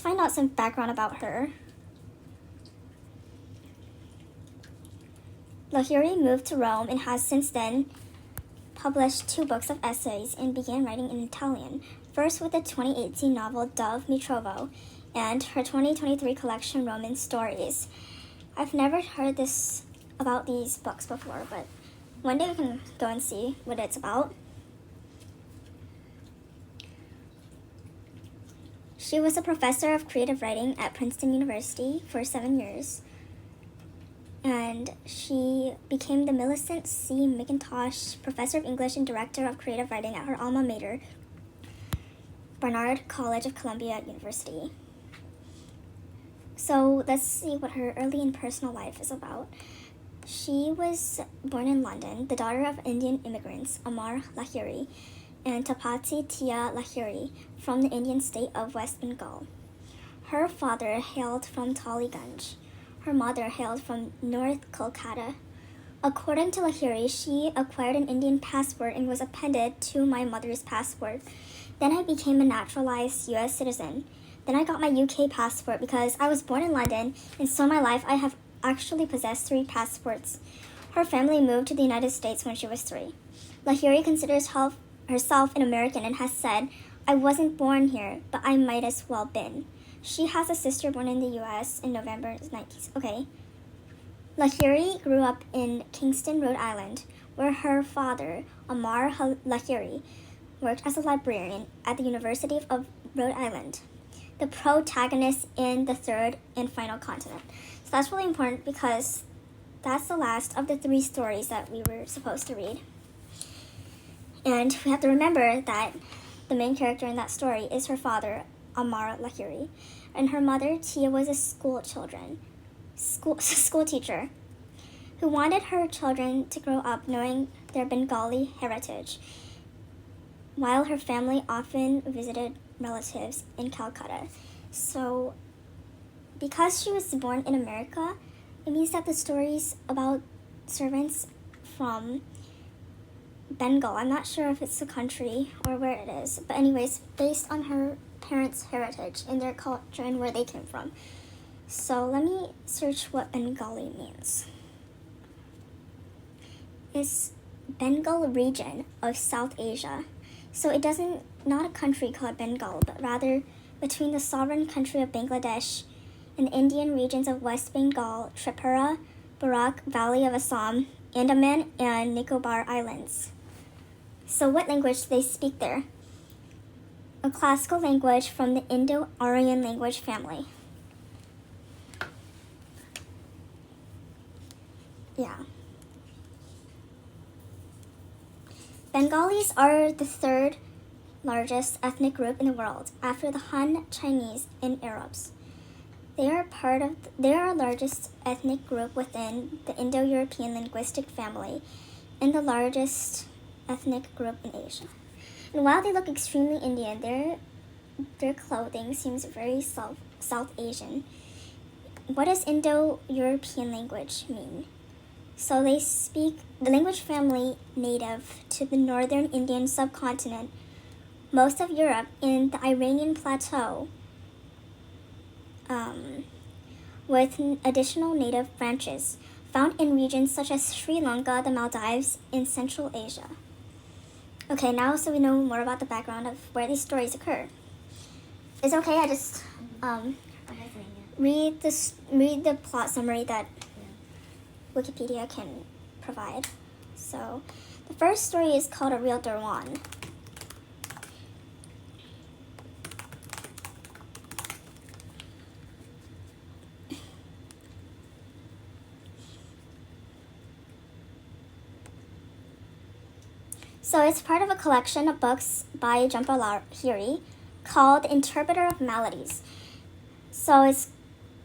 find out some background about her. Lahiri moved to Rome and has since then published 2 books of essays and began writing in Italian, first with the 2018 novel Dove Mi Trovo and her 2023 collection Roman Stories. I've never heard about these books before, but one day we can go and see what it's about. She was a professor of creative writing at Princeton University for 7 years, and she became the Millicent C. McIntosh Professor of English and Director of Creative Writing at her alma mater, Barnard College of Columbia University. So let's see what her early and personal life is about. She was born in London, the daughter of Indian immigrants Amar Lahiri and Tapati Tia Lahiri from the Indian state of West Bengal. Her father hailed from Taliganj. Her mother hailed from North Kolkata. According to Lahiri, she acquired an Indian passport and was appended to my mother's passport. Then I became a naturalized U.S. citizen. Then I got my UK passport because I was born in London, and so my life I have actually possessed 3 passports. Her family moved to the United States when she was 3. Lahiri considers herself an American and has said, "I wasn't born here, but I might as well been." She has a sister born in the U.S. in November 19th. Okay. Lahiri grew up in Kingston, Rhode Island, where her father, Amar Lahiri, worked as a librarian at the University of Rhode Island, the protagonist in the 3rd and final continent. So that's really important because that's the last of the 3 stories that we were supposed to read. And we have to remember that the main character in that story is her father, Amar Lahiri, and her mother, Tia, was a school teacher who wanted her children to grow up knowing their Bengali heritage, while her family often visited relatives in Calcutta. So, because she was born in America, it means that the stories about servants from Bengal, I'm not sure if it's a country or where it is, but anyways, based on her parents' heritage and their culture and where they came from. So let me search what Bengali means. It's Bengal region of South Asia. So it not a country called Bengal, but rather between the sovereign country of Bangladesh and the Indian regions of West Bengal, Tripura, Barak Valley of Assam, Andaman, and Nicobar Islands. So what language do they speak there? A classical language from the Indo-Aryan language family. Yeah. Bengalis are the 3rd largest ethnic group in the world, after the Han, Chinese, and Arabs. They are the largest ethnic group within the Indo-European linguistic family and the largest ethnic group in Asia. And while they look extremely Indian, their clothing seems very South Asian. What does Indo-European language mean? So they speak the language family native to the northern Indian subcontinent, most of Europe, and the Iranian plateau, with additional native branches found in regions such as Sri Lanka, the Maldives, and Central Asia. Okay, now so we know more about the background of where these stories occur. It's okay, I just read the plot summary that Wikipedia can provide. So the first story is called A Real Derwan. So it's part of a collection of books by Jhumpa Lahiri called Interpreter of Maladies. So it's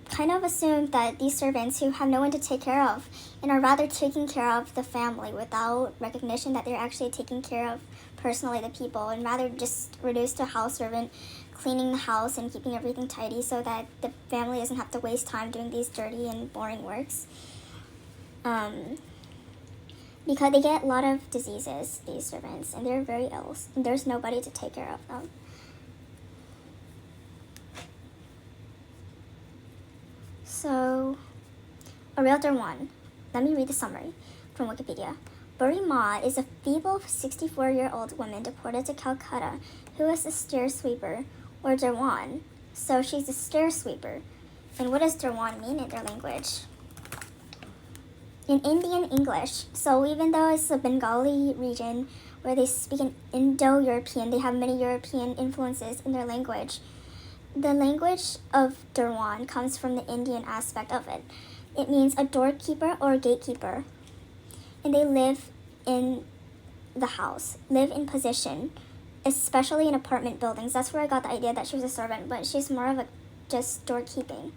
kind of assumed that these servants who have no one to take care of and are rather taking care of the family without recognition that they're actually taking care of personally the people, and rather just reduced to a house servant cleaning the house and keeping everything tidy so that the family doesn't have to waste time doing these dirty and boring works. Because they get a lot of diseases, these servants, and they're very ill, and there's nobody to take care of them. So, a real Derwan. Let me read the summary from Wikipedia. Buri Ma is a feeble 64-year-old woman deported to Calcutta who is a stair sweeper, or Derwan. So she's a stair sweeper. And what does Derwan mean in their language? In Indian English, so even though it's a Bengali region where they speak an Indo-European, they have many European influences in their language. The language of Derwan comes from the Indian aspect of it. It means a doorkeeper or a gatekeeper. And they live in the house, live in position, especially in apartment buildings. That's where I got the idea that she was a servant, but she's more of a just doorkeeping.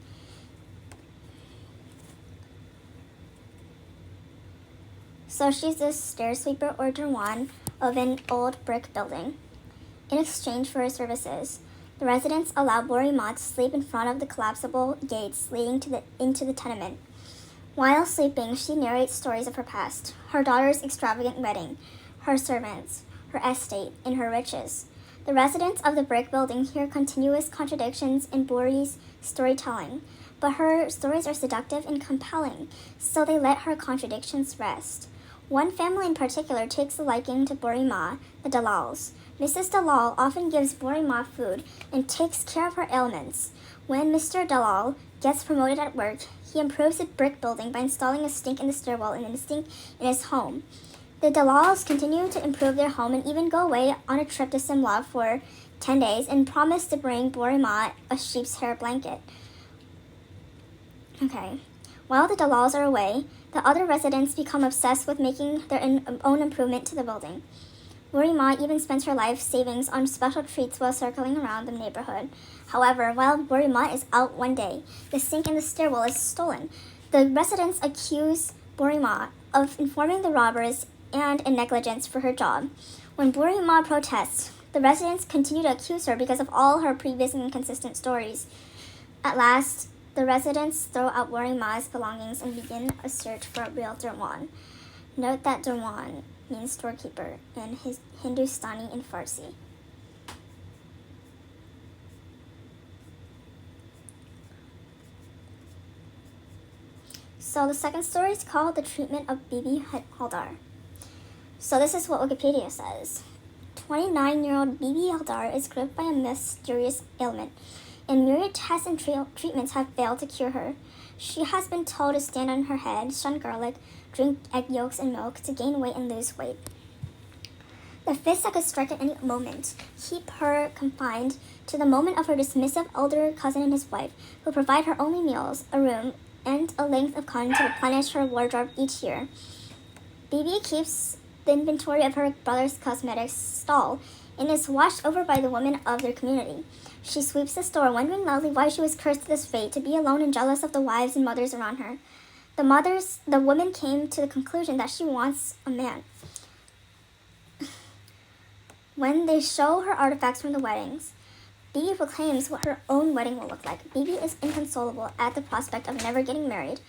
So she's a stair sweeper or Derwan of an old brick building. In exchange for her services, the residents allow Buri Ma to sleep in front of the collapsible gates leading into the tenement. While sleeping, she narrates stories of her past, her daughter's extravagant wedding, her servants, her estate, and her riches. The residents of the brick building hear continuous contradictions in Buri's storytelling, but her stories are seductive and compelling, so they let her contradictions rest. One family in particular takes a liking to Buri Ma, the Dalals. Mrs. Dalal often gives Buri Ma food and takes care of her ailments. When Mr. Dalal gets promoted at work, he improves the brick building by installing a sink in the stairwell and a sink in his home. The Dalals continue to improve their home and even go away on a trip to Simla for 10 days and promise to bring Buri Ma a sheep's hair blanket. Okay. While the Dalals are away, the other residents become obsessed with making their own improvement to the building. Buri Ma even spends her life savings on special treats while circling around the neighborhood. However, while Buri Ma is out one day, the sink in the stairwell is stolen. The residents accuse Buri Ma of informing the robbers and in negligence for her job. When Buri Ma protests, the residents continue to accuse her because of all her previous inconsistent stories. At last, the residents throw out Buri Ma's belongings and begin a search for a real Derwan. Note that Derwan means storekeeper in Hindustani and Farsi. So the second story is called The Treatment of Bibi Haldar. So this is what Wikipedia says. 29-year-old Bibi Haldar is gripped by a mysterious ailment, and myriad tests and treatments have failed to cure her. She has been told to stand on her head, shun garlic, drink egg yolks and milk to gain weight and lose weight. The fist that could strike at any moment keep her confined to the moment of her dismissive elder cousin and his wife, who provide her only meals, a room, and a length of cotton to replenish her wardrobe each year. Bibi keeps the inventory of her brother's cosmetics stall and is watched over by the women of their community. She sweeps the store, wondering loudly why she was cursed to this fate, to be alone and jealous of the wives and mothers around her. The woman came to the conclusion that she wants a man. When they show her artifacts from the weddings, Bibi proclaims what her own wedding will look like. Bibi is inconsolable at the prospect of never getting married.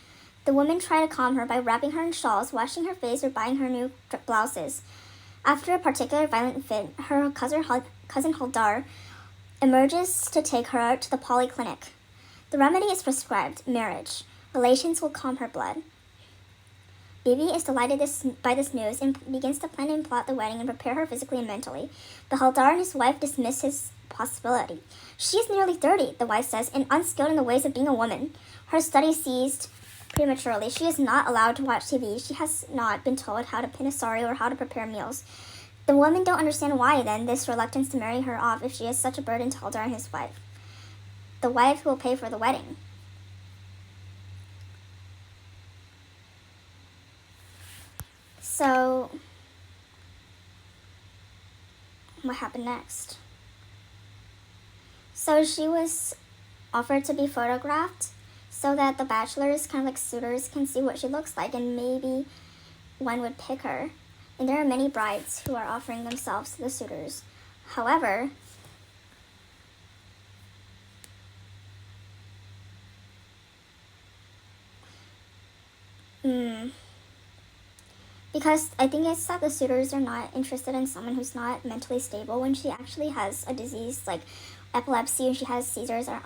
The women try to calm her by wrapping her in shawls, washing her face, or buying her new blouses. After a particular violent fit, her cousin Haldar emerges to take her to the polyclinic. The remedy is prescribed, marriage. Relations will calm her blood. Bibi is delighted by this news and begins to plan and plot the wedding and prepare her physically and mentally. But Haldar and his wife dismiss his possibility. She is nearly 30, the wife says, and unskilled in the ways of being a woman. Her studies ceased prematurely. She is not allowed to watch TV. She has not been told how to pin a sari or how to prepare meals. The women don't understand why, then, this reluctance to marry her off if she is such a burden to Haldar and his wife. The wife who will pay for the wedding. So, what happened next? So she was offered to be photographed so that the bachelors, kind of like suitors, can see what she looks like and maybe one would pick her. And there are many brides who are offering themselves to the suitors. However, because I think it's that the suitors are not interested in someone who's not mentally stable when she actually has a disease like epilepsy and she has seizures or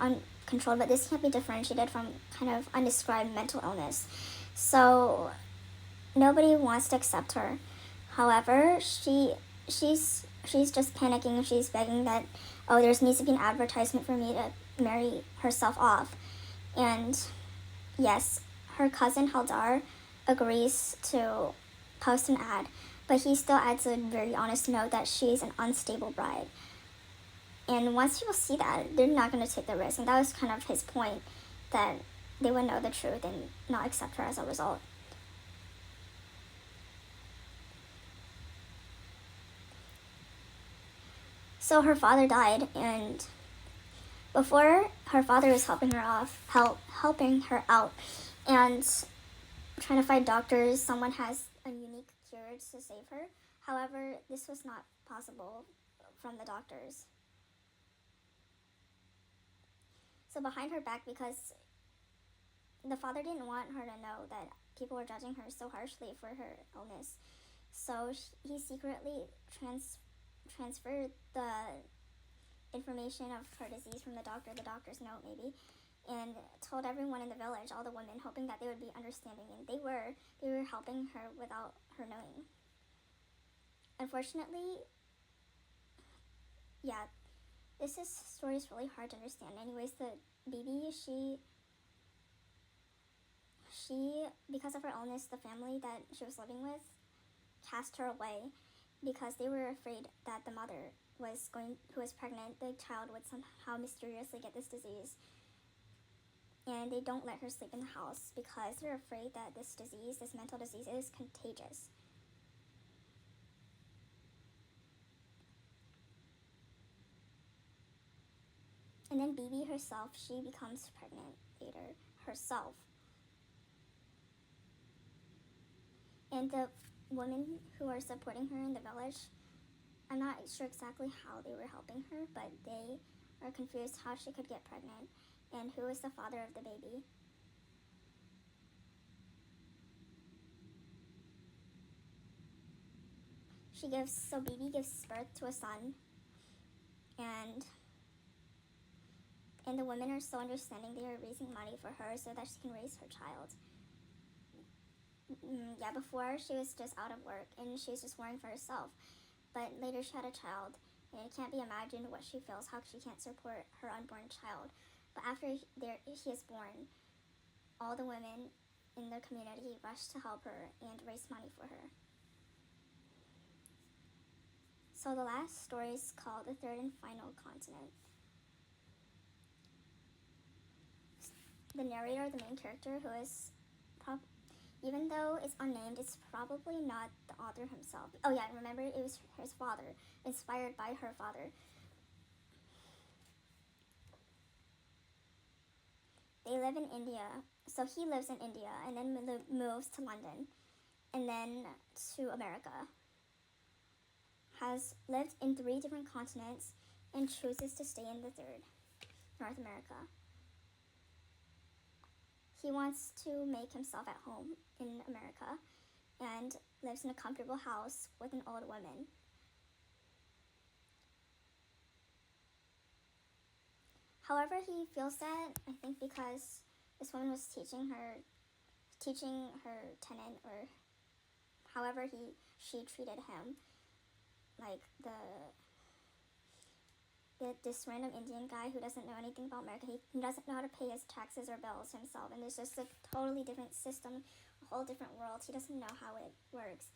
controlled, but this can't be differentiated from kind of undescribed mental illness. So nobody wants to accept her. However, she's just panicking. She's begging that, oh, there needs to be an advertisement for me to marry herself off. And yes, her cousin Haldar agrees to post an ad, but he still adds a very honest note that she's an unstable bride. And once people see that, they're not going to take the risk. And that was kind of his point, that they would know the truth and not accept her as a result. So her father died, and before her father was helping her out, and trying to find doctors. Someone has a unique cure to save her. However, this was not possible from the doctors. So behind her back, because the father didn't want her to know that people were judging her so harshly for her illness, so he secretly transferred the information of her disease from the doctor's note maybe, and told everyone in the village, all the women, hoping that they would be understanding, and they were helping her without her knowing. Unfortunately, yeah, this story is really hard to understand. Anyways, the baby, she because of her illness, the family that she was living with cast her away because they were afraid that the mother who was pregnant, the child would somehow mysteriously get this disease. And they don't let her sleep in the house because they're afraid that this mental disease, is contagious. And then Bibi herself, she becomes pregnant later herself. And the women who are supporting her in the village, I'm not sure exactly how they were helping her, but they are confused how she could get pregnant and who is the father of the baby. Bibi gives birth to a son, and the women are so understanding. They are raising money for her so that she can raise her child. Yeah, before she was just out of work and she was just worrying for herself, but later she had a child, and it can't be imagined what she feels, how she can't support her unborn child. But after he is born, all the women in the community rush to help her and raise money for her. So the last story is called The Third and Final Continent. The narrator, the main character, who is, even though it's unnamed, it's probably not the author himself. Oh yeah, remember, it was his father, inspired by her father. They live in India, so he lives in India and then moves to London and then to America. Has lived in 3 different continents and chooses to stay in the third, North America. He wants to make himself at home in America and lives in a comfortable house with an old woman. However, he feels that, I think because this woman was teaching her tenant, or however she treated him, like this random Indian guy who doesn't know anything about America. He doesn't know how to pay his taxes or bills himself, and there's just a totally different system, a whole different world. He doesn't know how it works,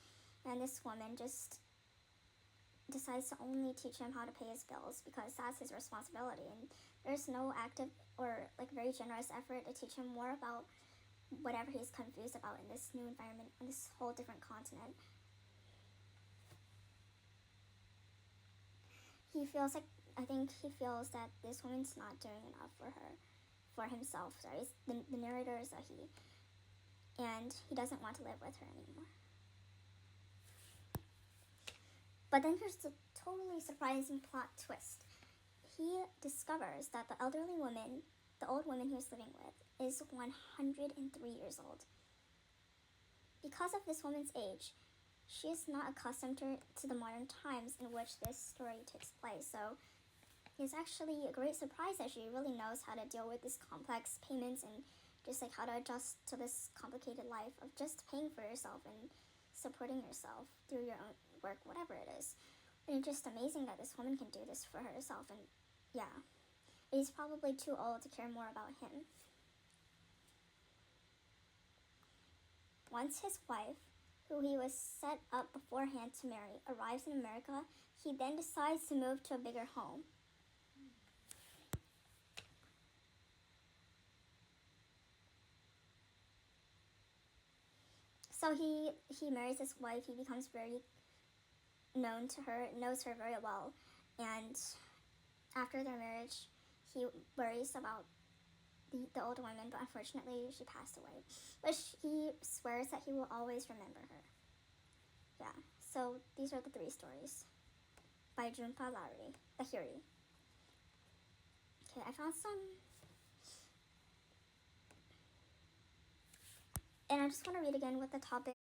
and this woman just decides to only teach him how to pay his bills because that's his responsibility, and there's no active or very generous effort to teach him more about whatever he's confused about in this new environment, on this whole different continent. I think he feels that this woman's not doing enough for himself. Sorry, the narrator is a he, and he doesn't want to live with her anymore. But then here's the totally surprising plot twist. He discovers that the old woman he was living with, is 103 years old. Because of this woman's age, she is not accustomed to the modern times in which this story takes place. So, it's actually a great surprise that she really knows how to deal with these complex payments and just like how to adjust to this complicated life of just paying for yourself and supporting yourself through your own work, whatever it is. And it's just amazing that this woman can do this for herself. And yeah, he's probably too old to care more about him. Once his wife, who he was set up beforehand to marry, arrives in America, he then decides to move to a bigger home. So he marries his wife. He becomes very known to her, knows her very well, and after their marriage, he worries about the older woman, but unfortunately she passed away. But he swears that he will always remember her. Yeah, so these are the 3 stories by Jhumpa Lahiri. Okay, I found some, and I just want to read again what the topic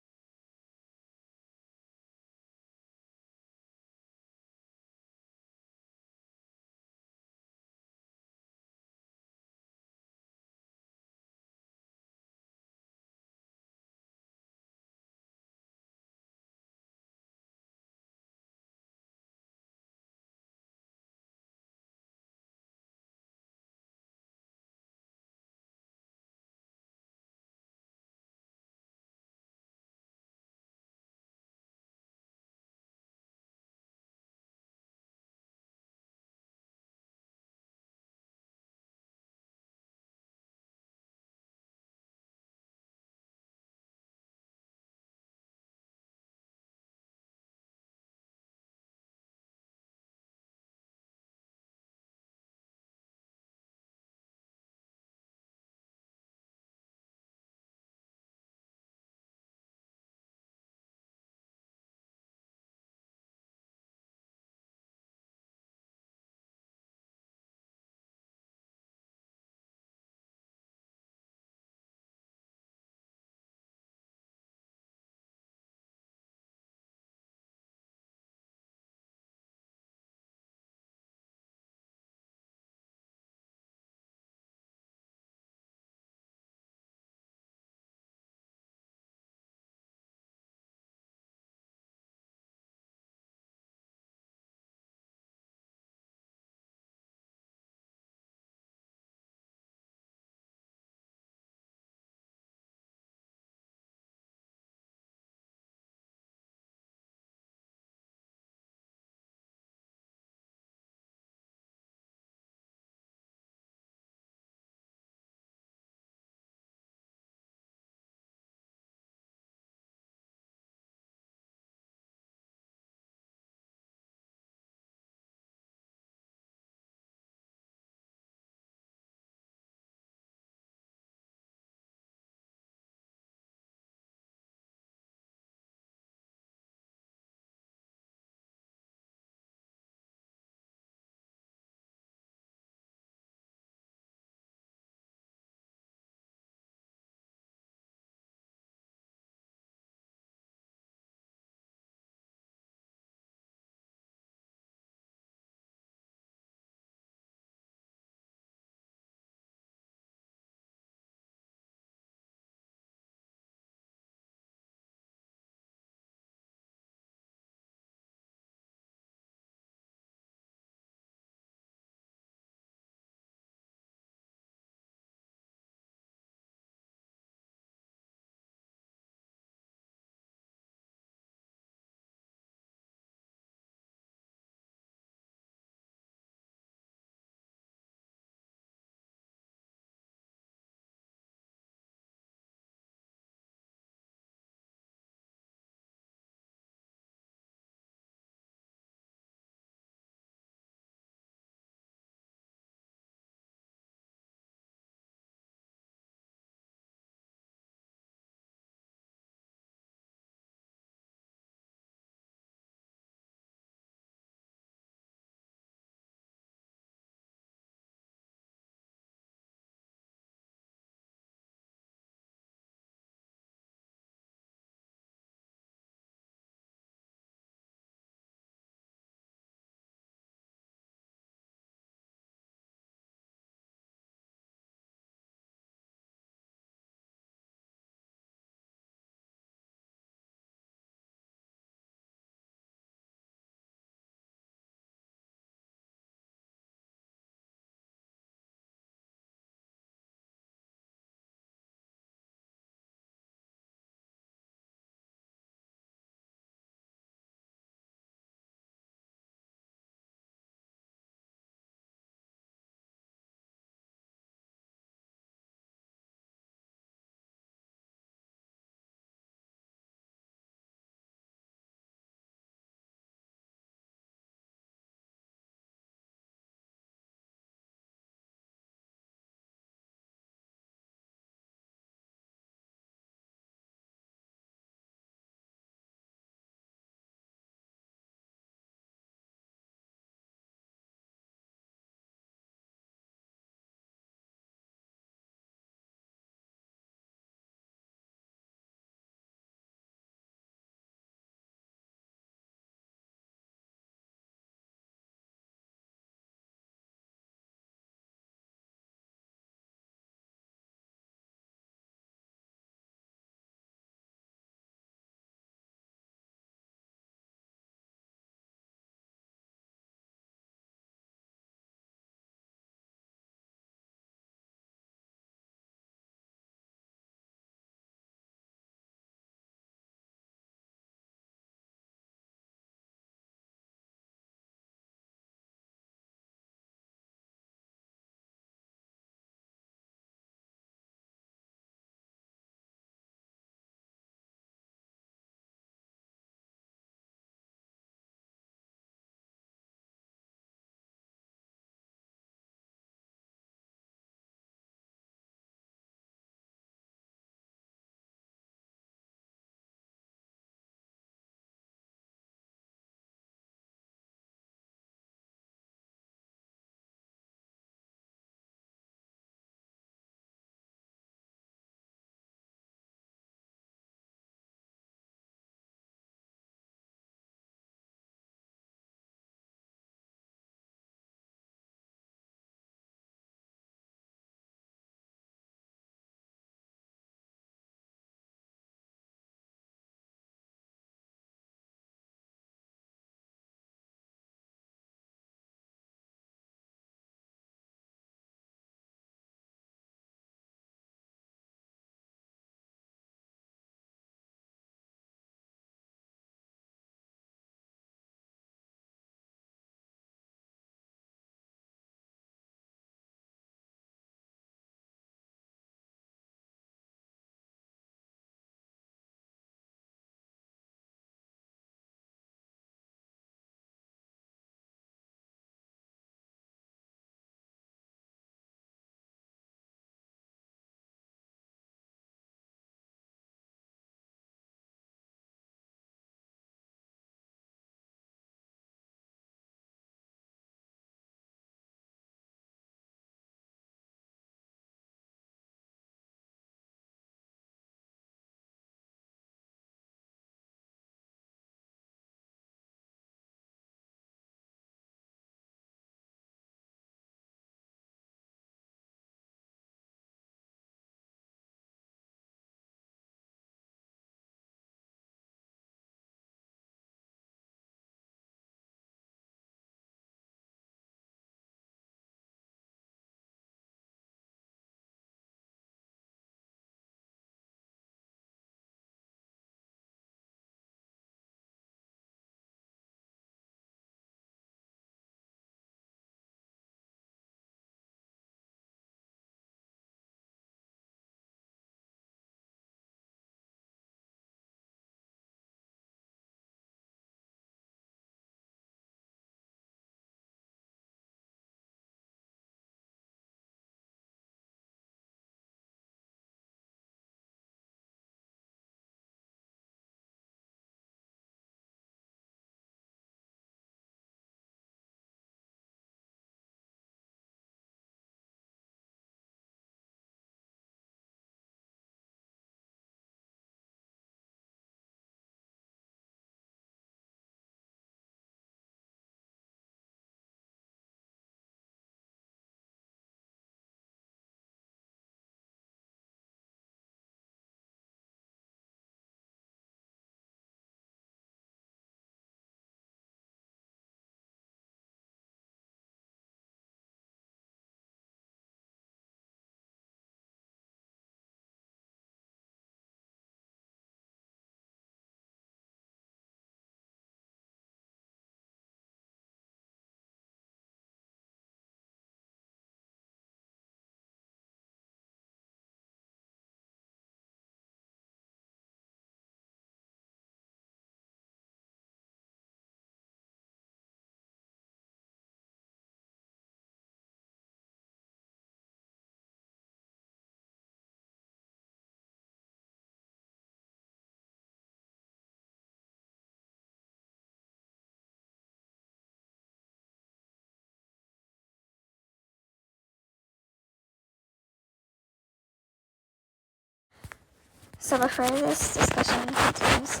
So before this discussion continues,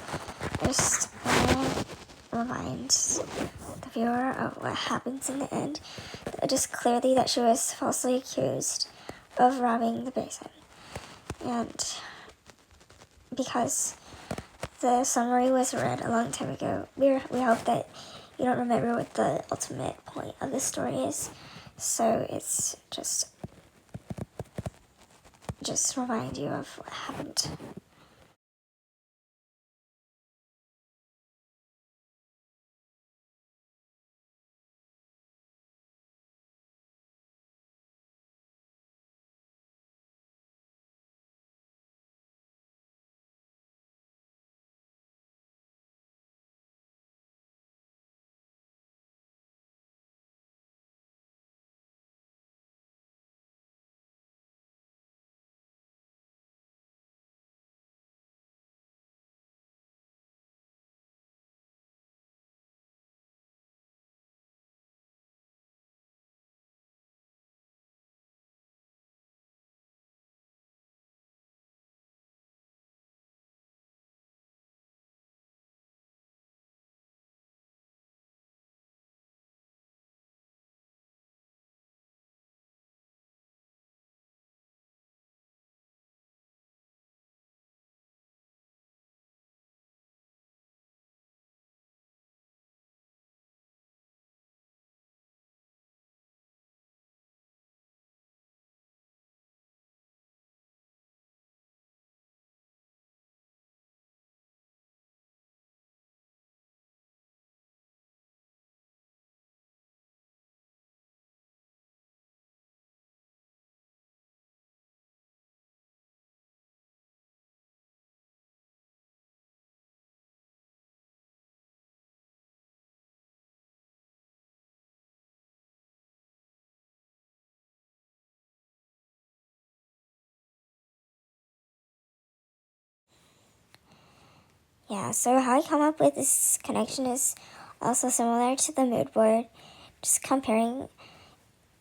I just want to remind the viewer of what happens in the end. It is clearly that she was falsely accused of robbing the basin. And because the summary was read a long time ago, we hope that you don't remember what the ultimate point of the story is. So it's just remind you of what happened. Yeah, so how I come up with this connection is also similar to the mood board, just comparing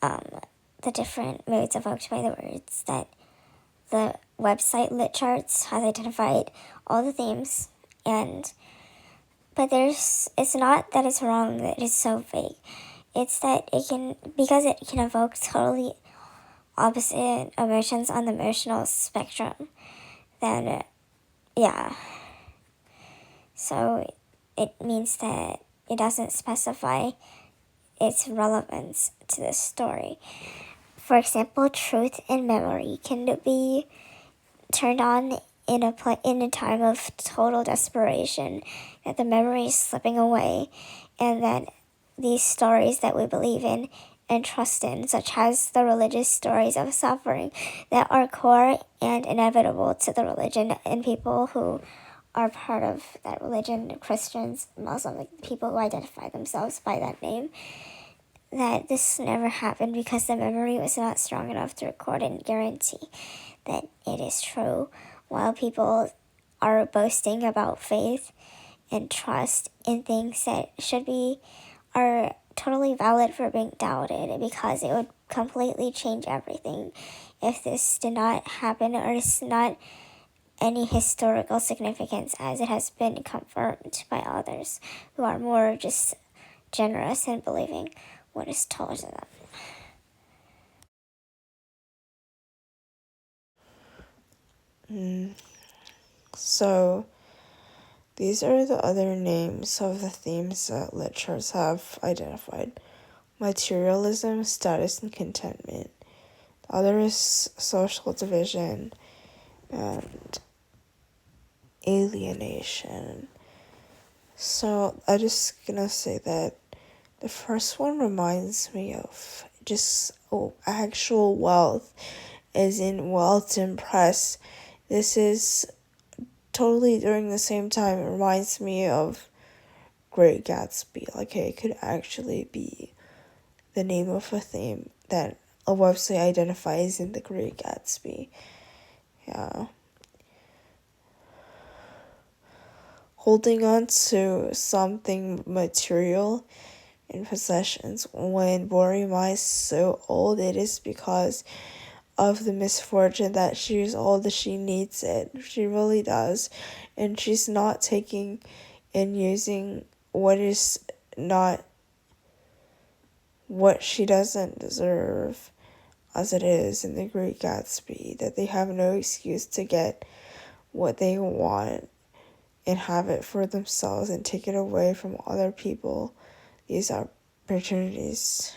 the different moods evoked by the words. That the website Lit Charts has identified all the themes, but it's not that it's wrong that it's so vague. It's that because it can evoke totally opposite emotions on the emotional spectrum, then yeah. So it means that it doesn't specify its relevance to the story. For example, truth and memory can be turned on in a time of total desperation, that the memory is slipping away, and that these stories that we believe in and trust in, such as the religious stories of suffering that are core and inevitable to the religion and people who are part of that religion, Christians, Muslim, people who identify themselves by that name, that this never happened because the memory was not strong enough to record and guarantee that it is true, while people are boasting about faith and trust in things that are totally valid for being doubted, because it would completely change everything if this did not happen, or is not any historical significance, as it has been confirmed by others who are more just generous in believing what is told to them. So these are the other names of the themes that Lit Charts have identified: materialism, status, and contentment. The other is social division and alienation. So I'm just gonna say that the first one reminds me of just actual wealth, as in wealth to impress. This is totally during the same time. It reminds me of Great Gatsby. Like, it could actually be the name of a theme that a website identifies in the Great Gatsby. Yeah. Holding on to something material in possessions when Borima is so old, it is because of the misfortune that she's old, she needs it. She really does. And she's not taking and using what is not what she doesn't deserve, as it is in the Great Gatsby, that they have no excuse to get what they want and have it for themselves and take it away from other people, these opportunities.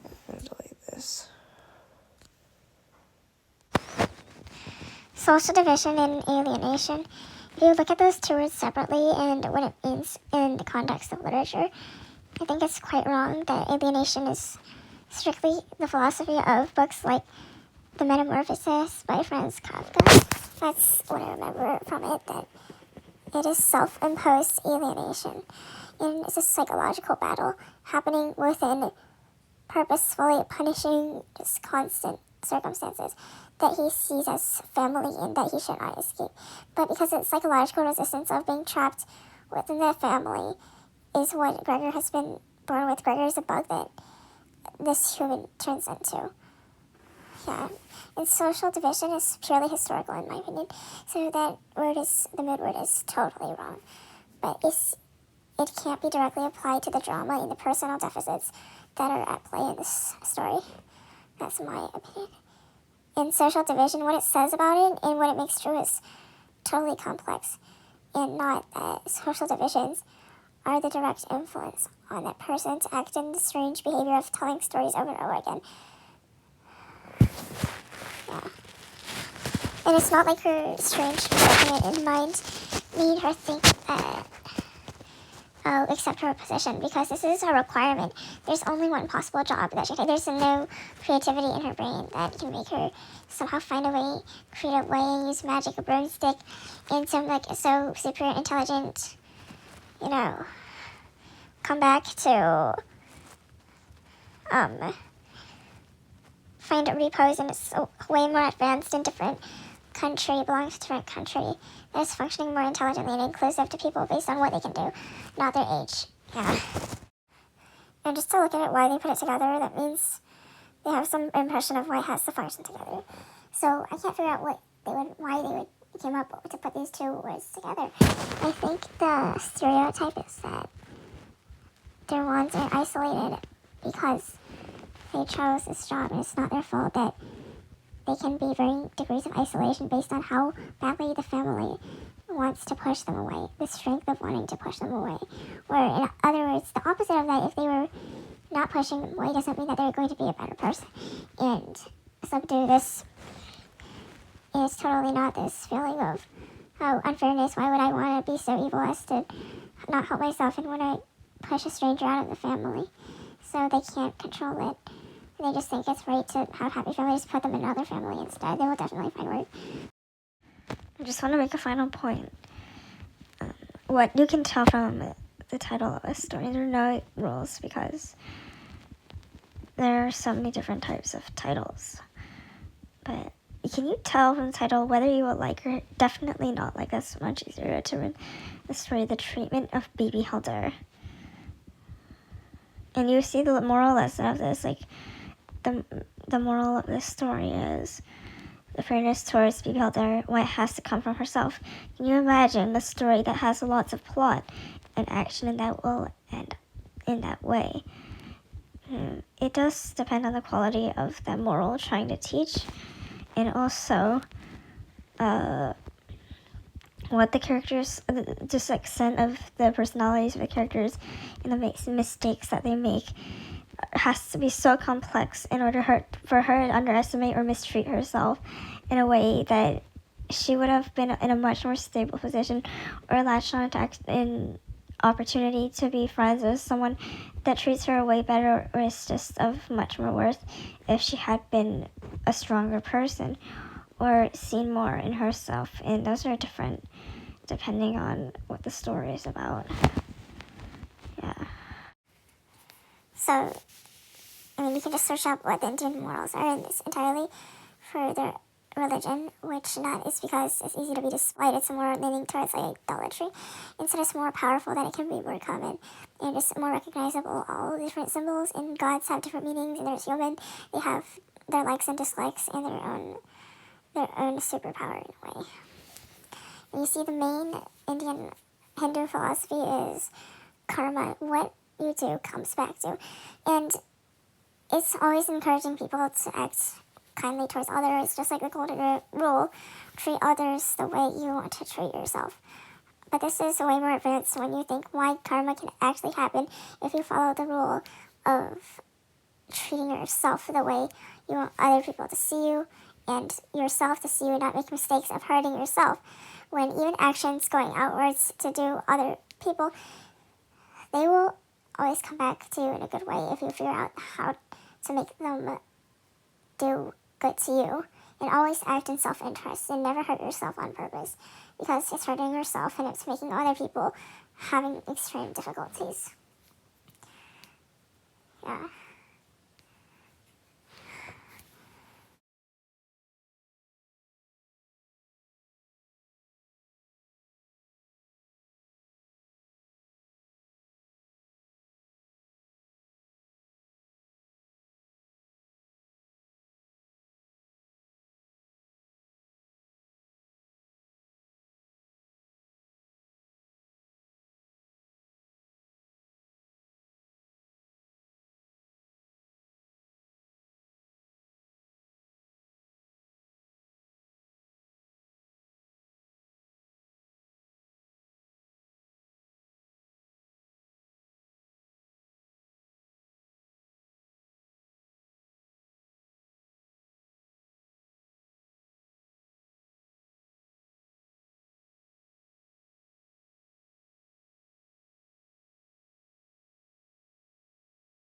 I'm going to delete this. Social division and alienation. If you look at those two words separately and what it means in the context of literature, I think it's quite wrong that alienation is strictly the philosophy of books like The Metamorphosis by Franz Kafka. That's what I remember from it, that it is self-imposed alienation. And it's a psychological battle happening within purposefully punishing just constant circumstances that he sees as family and that he should not escape. But because it's psychological resistance of being trapped within the family is what Gregor has been born with. Gregor is a bug that this human turns into. Yeah. And social division is purely historical in my opinion. So that the mood word is totally wrong. But it can't be directly applied to the drama and the personal deficits that are at play in this story. That's my opinion. In social division, what it says about it and what it makes true is totally complex. And not that social divisions are the direct influence on that person to act in the strange behavior of telling stories over and over again. Yeah. And it's not like her strange predicament in mind made her think that accept her position, because this is a requirement. There's only one possible job that she can. There's no creativity in her brain that can make her somehow find a way, create a way, and use magic, a broomstick, and some like so super intelligent, come back to find repose in a way more advanced and different country, belongs to a different country, that is functioning more intelligently and inclusive to people based on what they can do, not their age. Yeah. And just to look at it, why they put it together, that means they have some impression of why it has to function together. So I can't figure out why they would came up to put these two words together. I think the stereotype is that their wands are isolated because they chose this job, and it's not their fault that they can be varying degrees of isolation based on how badly the family wants to push them away, the strength of wanting to push them away. Or in other words, the opposite of that, if they were not pushing them away, doesn't mean that they're going to be a better person. And subdue this is totally not this feeling of, unfairness, why would I want to be so evil as to not help myself and want to push a stranger out of the family? So they can't control it. They just think it's right to have happy families, put them in another family instead. They will definitely find work. I just want to make a final point. What you can tell from the title of a story, there are no rules because there are so many different types of titles. But can you tell from the title whether you will like or definitely not like? That's much easier to determine the story, the treatment of Baby Helder. And you see the moral lesson of this, like the moral of this story is the fairness towards Baby Helder, why it has to come from herself. Can you imagine a story that has lots of plot and action and that will end in that way? It does depend on the quality of the moral trying to teach, and also what the characters, just the extent of the personalities of the characters and the mistakes that they make has to be so complex in order for her to underestimate or mistreat herself in a way that she would have been in a much more stable position or latched on to an opportunity to be friends with someone that treats her way better or is just of much more worth if she had been a stronger person or seen more in herself. And those are different depending on what the story is about. Yeah. So, you can just search up what the Indian morals are in this entirely for their religion, which not is because it's easy to be displayed. It's more leaning towards idolatry. Instead, it's more powerful that it can be more common and just more recognizable. All the different symbols in gods have different meanings, and there's human. They have their likes and dislikes and their own superpower in a way. And you see, the main Indian Hindu philosophy is karma. What you do comes back to. And it's always encouraging people to act kindly towards others, just like the golden rule, treat others the way you want to treat yourself. But this is way more advanced when you think why karma can actually happen if you follow the rule of treating yourself the way you want other people to see you, and yourself to see you not make mistakes of hurting yourself. When even actions going outwards to do other people, they will always come back to you in a good way if you figure out how to make them do good to you. And always act in self-interest and never hurt yourself on purpose, because it's hurting yourself and it's making other people having extreme difficulties. Yeah.